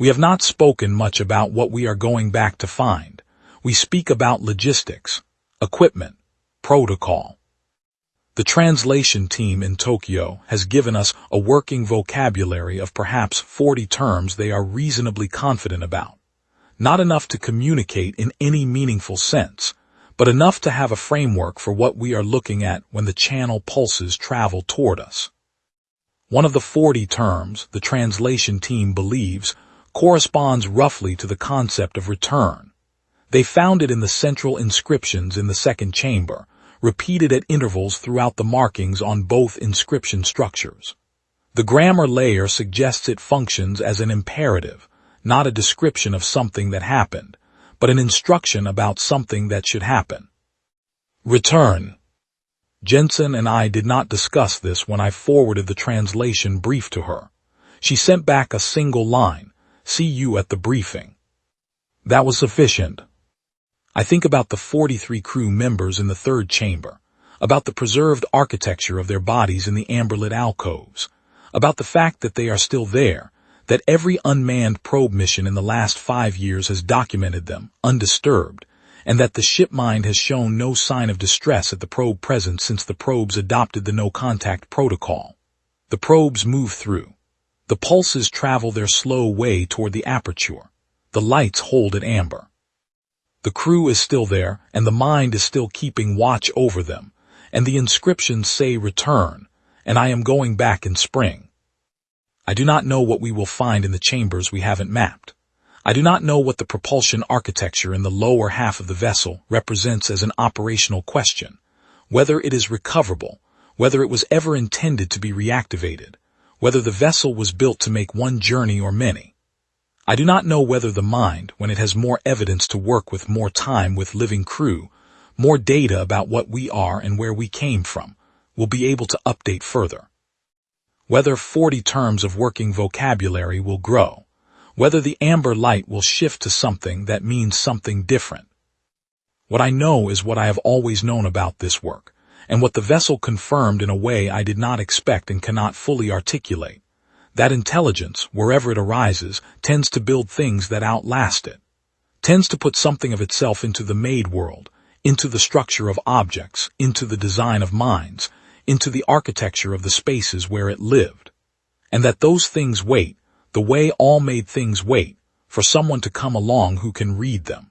A: We have not spoken much about what we are going back to find. We speak about logistics, equipment, protocol. The translation team in Tokyo has given us a working vocabulary of perhaps 40 terms they are reasonably confident about. Not enough to communicate in any meaningful sense, but enough to have a framework for what we are looking at when the channel pulses travel toward us. One of the 40 terms, the translation team believes, corresponds roughly to the concept of return. They found it in the central inscriptions in the second chamber, repeated at intervals throughout the markings on both inscription structures. The grammar layer suggests it functions as an imperative, not a description of something that happened, but an instruction about something that should happen. Return. Jensen and I did not discuss this when I forwarded the translation brief to her. She sent back a single line, "See you at the briefing." That was sufficient. I think about the 43 crew members in the third chamber, about the preserved architecture of their bodies in the amberlit alcoves, about the fact that they are still there, that every unmanned probe mission in the last 5 years has documented them, undisturbed, and that the ship mind has shown no sign of distress at the probe presence since the probes adopted the no-contact protocol. The probes move through. The pulses travel their slow way toward the aperture. The lights hold at amber. The crew is still there, and the mind is still keeping watch over them, and the inscriptions say return, and I am going back in spring. I do not know what we will find in the chambers we haven't mapped. I do not know what the propulsion architecture in the lower half of the vessel represents as an operational question, whether it is recoverable, whether it was ever intended to be reactivated, whether the vessel was built to make one journey or many. I do not know whether the mind, when it has more evidence to work with, more time with living crew, more data about what we are and where we came from, will be able to update further. Whether 40 terms of working vocabulary will grow, whether the amber light will shift to something that means something different. What I know is what I have always known about this work, and what the vessel confirmed in a way I did not expect and cannot fully articulate. That intelligence, wherever it arises, tends to build things that outlast it, tends to put something of itself into the made world, into the structure of objects, into the design of minds, into the architecture of the spaces where it lived. And that those things wait, the way all made things wait, for someone to come along who can read them.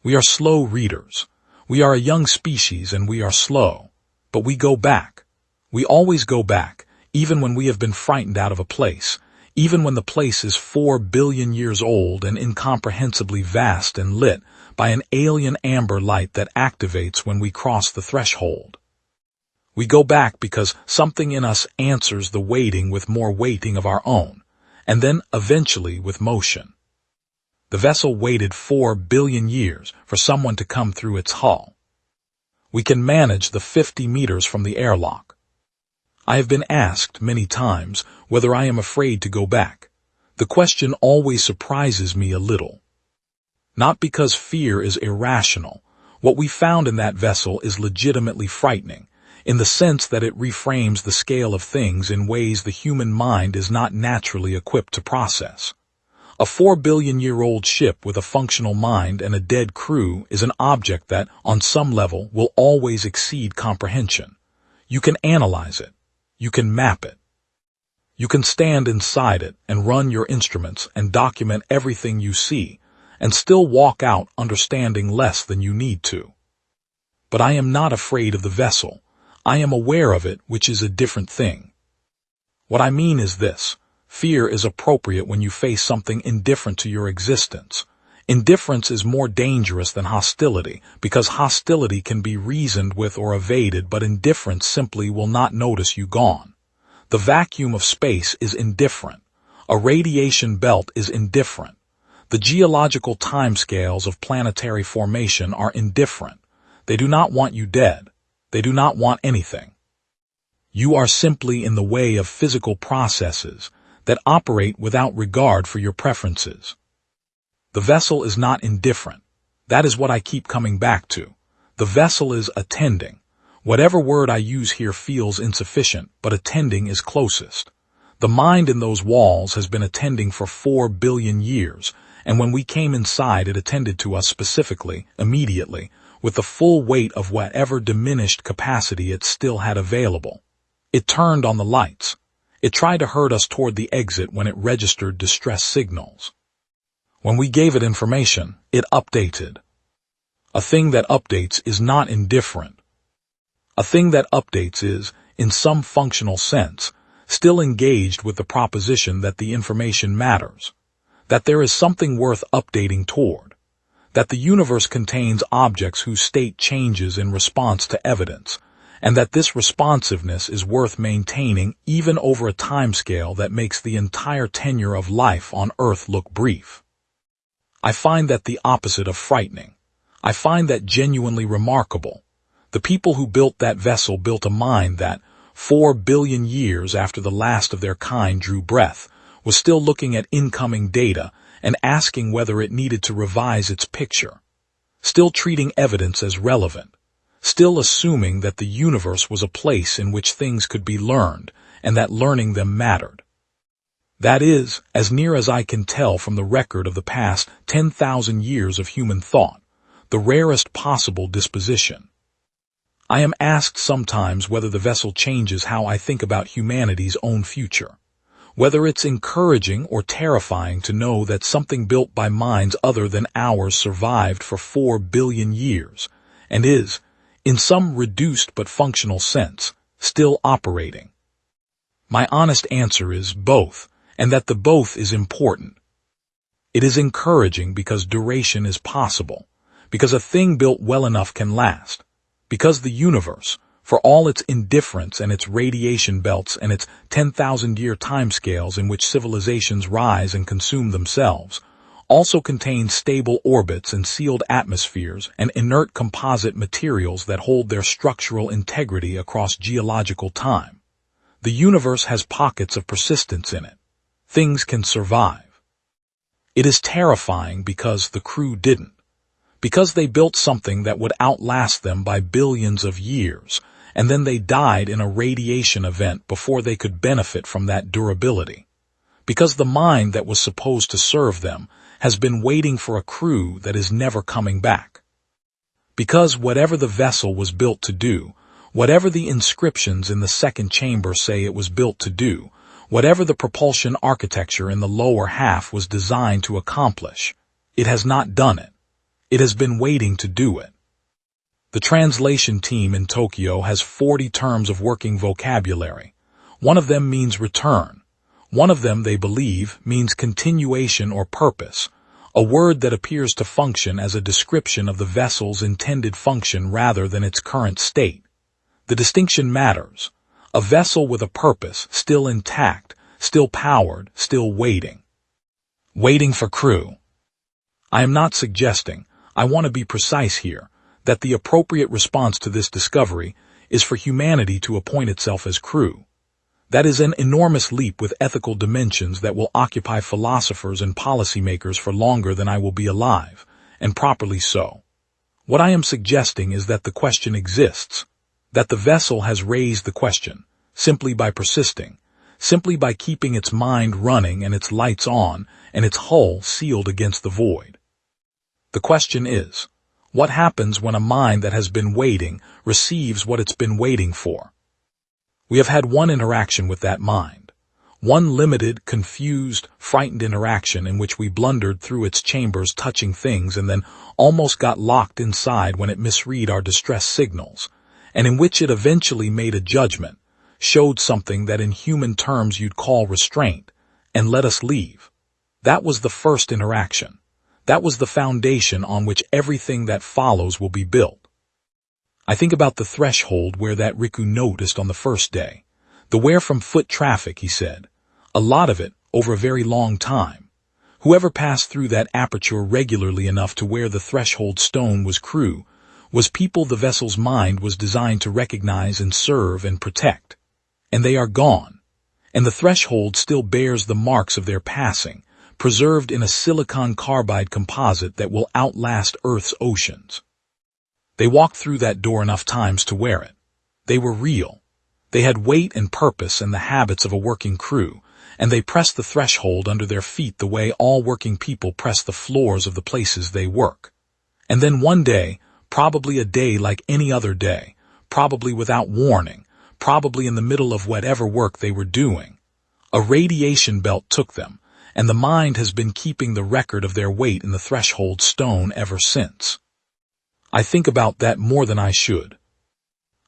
A: We are slow readers. We are a young species and we are slow. But we go back. We always go back. Even when we have been frightened out of a place, even when the place is 4 billion years old and incomprehensibly vast and lit by an alien amber light that activates when we cross the threshold. We go back because something in us answers the waiting with more waiting of our own, and then eventually with motion. The vessel waited 4 billion years for someone to come through its hull. We can manage the 50 meters from the airlock. I have been asked many times whether I am afraid to go back. The question always surprises me a little. Not because fear is irrational. What we found in that vessel is legitimately frightening, in the sense that it reframes the scale of things in ways the human mind is not naturally equipped to process. A 4 billion-year-old ship with a functional mind and a dead crew is an object that, on some level, will always exceed comprehension. You can analyze it. You can map it. You can stand inside it and run your instruments and document everything you see, and still walk out understanding less than you need to. But I am not afraid of the vessel. I am aware of it, which is a different thing. What I mean is this. Fear is appropriate when you face something indifferent to your existence. Indifference is more dangerous than hostility, because hostility can be reasoned with or evaded, but indifference simply will not notice you gone. The vacuum of space is indifferent. A radiation belt is indifferent. The geological timescales of planetary formation are indifferent. They do not want you dead. They do not want anything. You are simply in the way of physical processes that operate without regard for your preferences. The vessel is not indifferent. That is what I keep coming back to. The vessel is attending. Whatever word I use here feels insufficient, but attending is closest. The mind in those walls has been attending for 4 billion years, and when we came inside it attended to us specifically, immediately, with the full weight of whatever diminished capacity it still had available. It turned on the lights. It tried to herd us toward the exit when it registered distress signals. When we gave it information, it updated. A thing that updates is not indifferent. A thing that updates is, in some functional sense, still engaged with the proposition that the information matters, that there is something worth updating toward, that the universe contains objects whose state changes in response to evidence, and that this responsiveness is worth maintaining even over a timescale that makes the entire tenure of life on Earth look brief. I find that the opposite of frightening. I find that genuinely remarkable. The people who built that vessel built a mind that, 4 billion years after the last of their kind drew breath, was still looking at incoming data and asking whether it needed to revise its picture, still treating evidence as relevant, still assuming that the universe was a place in which things could be learned and that learning them mattered. That is, as near as I can tell from the record of the past 10,000 years of human thought, the rarest possible disposition. I am asked sometimes whether the vessel changes how I think about humanity's own future, whether it's encouraging or terrifying to know that something built by minds other than ours survived for 4 billion years, and is, in some reduced but functional sense, still operating. My honest answer is both, and that the both is important. It is encouraging because duration is possible, because a thing built well enough can last, because the universe, for all its indifference and its radiation belts and its 10,000-year timescales in which civilizations rise and consume themselves, also contains stable orbits and sealed atmospheres and inert composite materials that hold their structural integrity across geological time. The universe has pockets of persistence in it. Things can survive. It is terrifying because the crew didn't, because they built something that would outlast them by billions of years, and then they died in a radiation event before they could benefit from that durability, because the mind that was supposed to serve them has been waiting for a crew that is never coming back. Because whatever the vessel was built to do, whatever the inscriptions in the second chamber say it was built to do, whatever the propulsion architecture in the lower half was designed to accomplish, it has not done it. It has been waiting to do it. The translation team in Tokyo has 40 terms of working vocabulary. One of them means return. One of them, they believe, means continuation or purpose, a word that appears to function as a description of the vessel's intended function rather than its current state. The distinction matters. A vessel with a purpose, still intact, still powered, still waiting. Waiting for crew. I am not suggesting, I want to be precise here, that the appropriate response to this discovery is for humanity to appoint itself as crew. That is an enormous leap with ethical dimensions that will occupy philosophers and policymakers for longer than I will be alive, and properly so. What I am suggesting is that the question exists, that the vessel has raised the question, simply by persisting, simply by keeping its mind running and its lights on and its hull sealed against the void. The question is, what happens when a mind that has been waiting receives what it's been waiting for? We have had one interaction with that mind, One limited, confused, frightened interaction in which we blundered through its chambers touching things and then almost got locked inside when it misread our distress signals, and in which it eventually made a judgment, showed something that in human terms you'd call restraint, and let us leave. That was the first interaction. That was the foundation on which everything that follows will be built. I think about the threshold where that Riku noticed on the first day. The wear from foot traffic, he said. A lot of it, over a very long time. Whoever passed through that aperture regularly enough to where the threshold stone was crew, was people the vessel's mind was designed to recognize and serve and protect. And they are gone. And the threshold still bears the marks of their passing, preserved in a silicon carbide composite that will outlast Earth's oceans. They walked through that door enough times to wear it. They were real. They had weight and purpose and the habits of a working crew, and they pressed the threshold under their feet the way all working people press the floors of the places they work. And then one day, probably a day like any other day, probably without warning, probably in the middle of whatever work they were doing, a radiation belt took them, and the mind has been keeping the record of their weight in the threshold stone ever since. I think about that more than I should.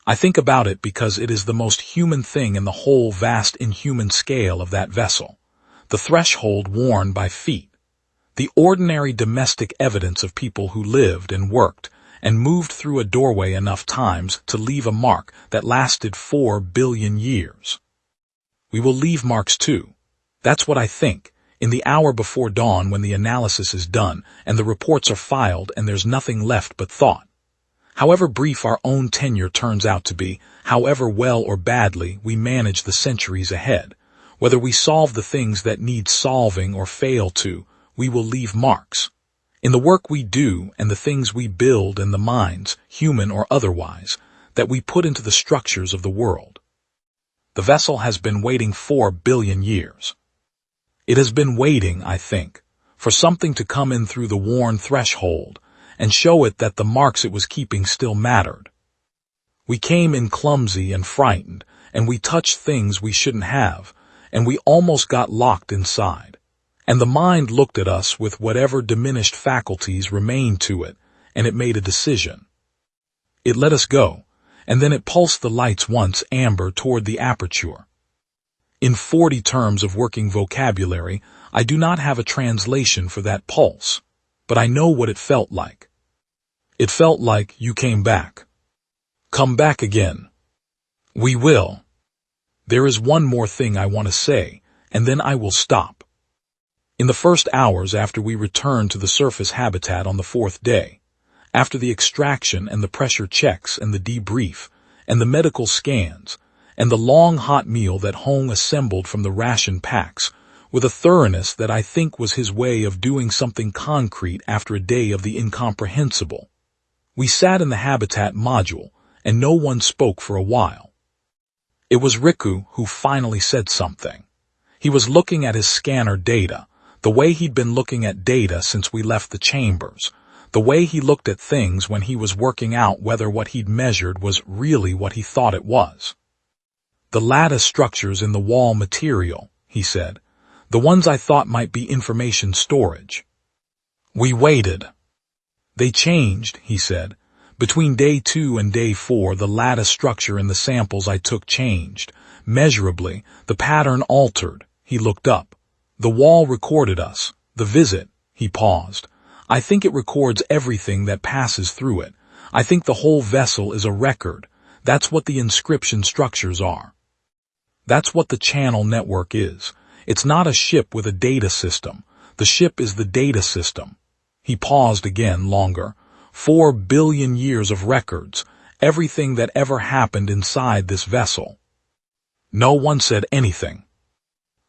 A: I think about it because it is the most human thing in the whole vast inhuman scale of that vessel, the threshold worn by feet, the ordinary domestic evidence of people who lived and worked and moved through a doorway enough times to leave a mark that lasted 4 billion years. We will leave marks too. That's what I think, in the hour before dawn when the analysis is done and the reports are filed and there's nothing left but thought. However brief our own tenure turns out to be, however well or badly we manage the centuries ahead, whether we solve the things that need solving or fail to, we will leave marks. In the work we do and the things we build and the minds, human or otherwise, that we put into the structures of the world. The vessel has been waiting 4 billion years. It has been waiting, I think, for something to come in through the worn threshold and show it that the marks it was keeping still mattered. We came in clumsy and frightened, and we touched things we shouldn't have, and we almost got locked inside. And the mind looked at us with whatever diminished faculties remained to it, and it made a decision. It let us go, and then it pulsed the lights once amber toward the aperture. In 40 terms of working vocabulary, I do not have a translation for that pulse, but I know what it felt like. It felt like you came back. Come back again. We will. There is one more thing I want to say, and then I will stop. In the first hours after we returned to the surface habitat on the 4th day, after the extraction and the pressure checks and the debrief and the medical scans and the long hot meal that Hong assembled from the ration packs with a thoroughness that I think was his way of doing something concrete after a day of the incomprehensible, we sat in the habitat module and no one spoke for a while. It was Riku who finally said something. He was looking at his scanner data, the way he'd been looking at data since we left the chambers, the way he looked at things when he was working out whether what he'd measured was really what he thought it was. The lattice structures in the wall material, he said, the ones I thought might be information storage. We waited. They changed, he said. Between day 2 and day 4, the lattice structure in the samples I took changed. Measurably, the pattern altered. He looked up. The wall recorded us. The visit. He paused. I think it records everything that passes through it. I think the whole vessel is a record. That's what the inscription structures are. That's what the channel network is. It's not a ship with a data system. The ship is the data system. He paused again longer. 4 billion years of records, everything that ever happened inside this vessel. No one said anything.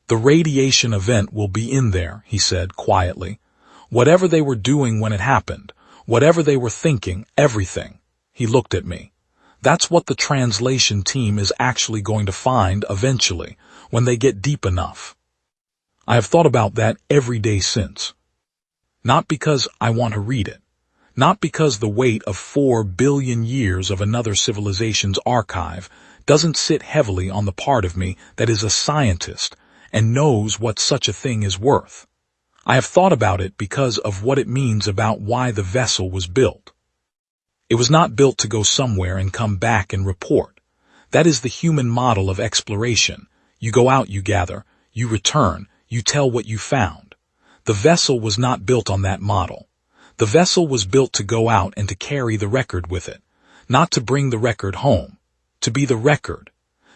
A: The radiation event will be in there, he said quietly. Whatever they were doing when it happened, whatever they were thinking, everything. He looked at me. That's what the translation team is actually going to find eventually, when they get deep enough. I have thought about that every day since. Not because I want to read it. Not because the weight of 4 billion years of another civilization's archive doesn't sit heavily on the part of me that is a scientist and knows what such a thing is worth. I have thought about it because of what it means about why the vessel was built. It was not built to go somewhere and come back and report. That is the human model of exploration. You go out, you gather, you return, you tell what you found. The vessel was not built on that model. The vessel was built to go out and to carry the record with it, not to bring the record home, to be the record,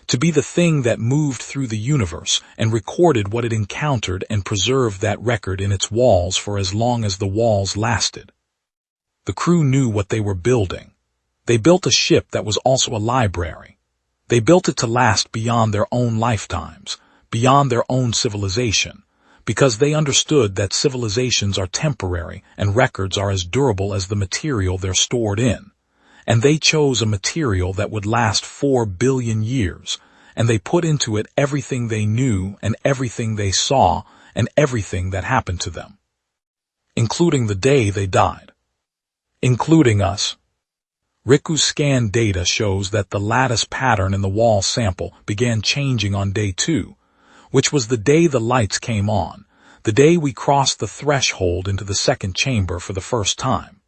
A: to be the thing that moved through the universe and recorded what it encountered and preserved that record in its walls for as long as the walls lasted. The crew knew what they were building. They built a ship that was also a library. They built it to last beyond their own lifetimes, beyond their own civilization, because they understood that civilizations are temporary and records are as durable as the material they're stored in. And they chose a material that would last 4 billion years, and they put into it everything they knew and everything they saw and everything that happened to them, including the day they died, including us. Riku's scan data shows that the lattice pattern in the wall sample began changing on day 2, which was the day the lights came on, the day we crossed the threshold into the second chamber for the first time.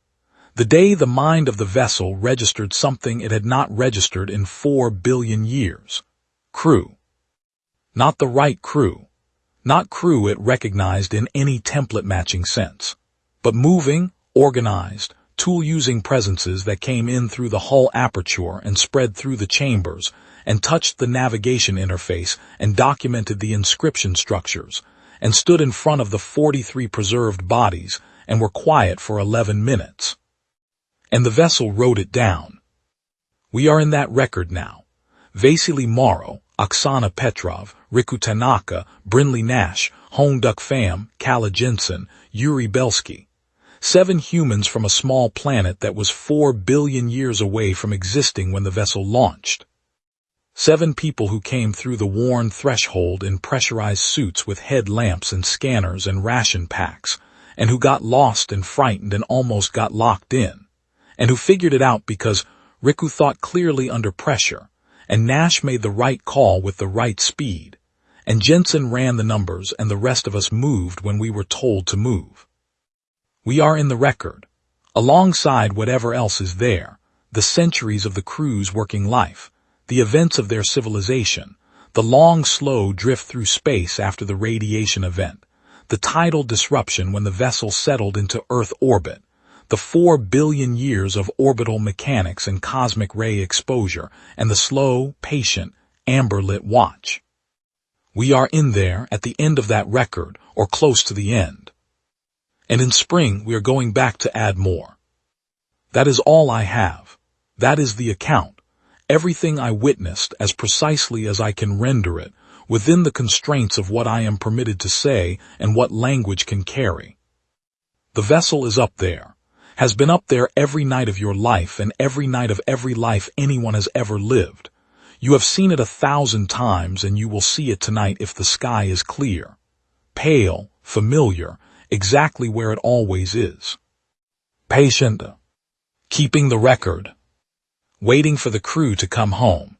A: The day the mind of the vessel registered something it had not registered in 4 billion years. Crew. Not the right crew. Not crew it recognized in any template-matching sense, but moving, organized, tool-using presences that came in through the hull aperture and spread through the chambers and touched the navigation interface and documented the inscription structures and stood in front of the 43 preserved bodies and were quiet for 11 minutes. And the vessel wrote it down. We are in that record now. Vasily Morrow, Oksana Petrov, Riku Tanaka, Brinley Nash, Hong Duk Pham, Kala Jensen, Yuri Belsky. 7 humans from a small planet that was 4 billion years away from existing when the vessel launched. 7 people who came through the worn threshold in pressurized suits with headlamps and scanners and ration packs, and who got lost and frightened and almost got locked in. And who figured it out because Riku thought clearly under pressure, and Nash made the right call with the right speed, and Jensen ran the numbers and the rest of us moved when we were told to move. We are in the record, alongside whatever else is there, the centuries of the crew's working life, the events of their civilization, the long, slow drift through space after the radiation event, the tidal disruption when the vessel settled into Earth orbit, the 4 billion years of orbital mechanics and cosmic ray exposure, and the slow, patient, amber-lit watch. We are in there at the end of that record, or close to the end. And in spring we are going back to add more. That is all I have. That is the account. Everything I witnessed as precisely as I can render it, within the constraints of what I am permitted to say and what language can carry. The vessel is up there. Has been up there every night of your life and every night of every life anyone has ever lived. You have seen it 1,000 times and you will see it tonight if the sky is clear. Pale, familiar, exactly where it always is. Patient. Keeping the record. Waiting for the crew to come home.